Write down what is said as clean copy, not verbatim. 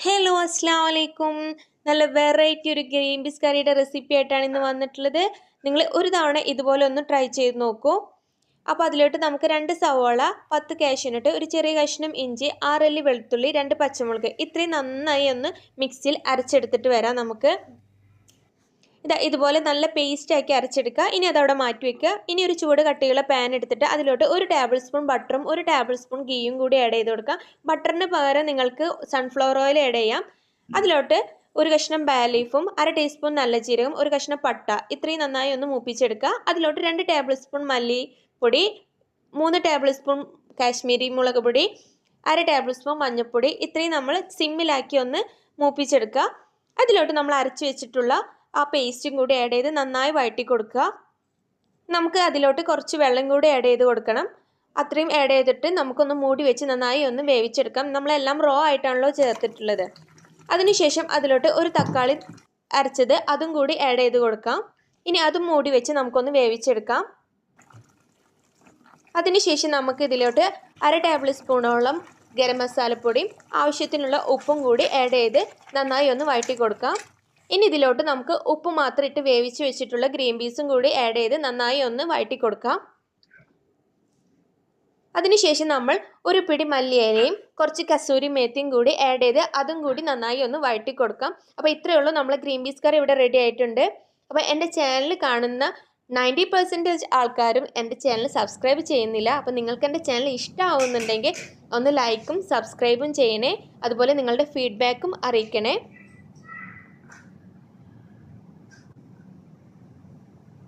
Hello അസ്സാം വലൈക്കും. നല്ല വെറൈറ്റി ഒരു ഗ്രീൻ പീസ് കറിയുടെ റെസിപ്പി ആയിട്ടാണ് ഇന്ന് വന്നിട്ടുള്ളത്. നിങ്ങൾ ഒരു തവണ ഇതുപോലെ ഒന്ന് ട്രൈ ചെയ്ത് നോക്കൂ. അപ്പോൾ അതിലോട്ട് നമുക്ക് 2 സവോള, 10 കാഷ്യൂനട്ട്, ഒരു ചെറിയ കഷ്ണം ഇഞ്ചി, 6 അല്ലി വെളുത്തുള്ളി, 2 പച്ചമുളക് ഇത്രയും നന്നായി ഒന്ന് മിക്സിയിൽ അരച്ചെടുത്തിട്ട് വരാം. നമുക്ക് ഇതുപോലെ നല്ല പേസ്റ്റ് ആക്കി അരച്ചെടുക്കുക. ഇനി അതവിടെ മാറ്റി വെക്കുക. ഇനി ഒരു ചൂട് കട്ടിയുള്ള പാൻ എടുത്തിട്ട് അതിലോട്ട് 1 ടേബിൾ സ്പൂൺ ബട്ടറും 1 ടേബിൾ സ്പൂൺ ഗീയും കൂടി ആഡ് ചെയ്ത് കൊടുക്കുക. ബട്ടറിന് പകരം നിങ്ങൾക്ക് സൺഫ്ലവർ ഓയിൽ ആഡ് ചെയ്യാം. അതിലോട്ട് ഒരു കഷ്ണം ബേ ലീഫും 1/2 ടീസ്പൂൺ നല്ല ജീരകം, ഒരു കഷ്ണം പട്ട ഇത്രയും നന്നായി ഒന്ന് മൂപ്പിച്ചെടുക്കുക. അതിലോട്ട് 2 ടേബിൾ സ്പൂൺ മല്ലിപ്പൊടി, 3 ടേബിൾ സ്പൂൺ കാശ്മീരി മുളക് പൊടി, 1/2 ടേബിൾ സ്പൂൺ മഞ്ഞൾപ്പൊടി ഇത്രയും നമ്മൾ സിമ്മിലാക്കി ഒന്ന് മൂപ്പിച്ചെടുക്കുക. അതിലോട്ട് നമ്മൾ അരച്ചു വെച്ചിട്ടുള്ള ആ പേസ്റ്റും കൂടി ആഡ് ചെയ്ത് നന്നായി വഴറ്റി കൊടുക്കുക. നമുക്ക് അതിലോട്ട് കുറച്ച് വെള്ളം കൂടി ആഡ് ചെയ്ത് കൊടുക്കണം. അത്രയും ആഡ് ചെയ്തിട്ട് നമുക്കൊന്ന് മൂടി വെച്ച് നന്നായി ഒന്ന് വേവിച്ചെടുക്കാം. നമ്മളെല്ലാം റോ ആയിട്ടാണല്ലോ ചേർത്തിട്ടുള്ളത്. അതിനുശേഷം അതിലോട്ട് ഒരു തക്കാളി അരച്ചത് അതും കൂടി ആഡ് ചെയ്ത് കൊടുക്കാം. ഇനി അതും മൂടി വെച്ച് നമുക്കൊന്ന് വേവിച്ചെടുക്കാം. അതിനുശേഷം നമുക്ക് ഇതിലോട്ട് 1/2 ടേബിൾ സ്പൂണോളം ഗരം മസാലപ്പൊടിയും ആവശ്യത്തിനുള്ള ഉപ്പും കൂടി ആഡ് ചെയ്ത് നന്നായി ഒന്ന് വഴറ്റി കൊടുക്കാം. ഇനി ഇതിലോട്ട് നമുക്ക് ഉപ്പ് മാത്രം ഇട്ട് വേവിച്ച് വെച്ചിട്ടുള്ള ഗ്രീൻ പീസും കൂടി ആഡ് ചെയ്ത് നന്നായി ഒന്ന് വഴറ്റി കൊടുക്കാം. അതിനുശേഷം നമ്മൾ ഒരു പിടി മല്ലിയിലയും കുറച്ച് കസൂരി മേത്തിയും കൂടി ആഡ് ചെയ്ത് അതും കൂടി നന്നായി ഒന്ന് വഴറ്റി കൊടുക്കാം. അപ്പോൾ ഇത്രയേ ഉള്ളൂ, നമ്മൾ ഗ്രീൻ പീസ് കറി ഇവിടെ റെഡി ആയിട്ടുണ്ട്. അപ്പോൾ എൻ്റെ ചാനൽ കാണുന്ന 90% ആൾക്കാരും എൻ്റെ ചാനൽ സബ്സ്ക്രൈബ് ചെയ്യുന്നില്ല. അപ്പോൾ നിങ്ങൾക്ക് എൻ്റെ ചാനൽ ഇഷ്ടമാവുന്നുണ്ടെങ്കിൽ ഒന്ന് ലൈക്കും സബ്സ്ക്രൈബും ചെയ്യണേ. അതുപോലെ നിങ്ങളുടെ ഫീഡ്ബാക്കും അറിയിക്കണേ.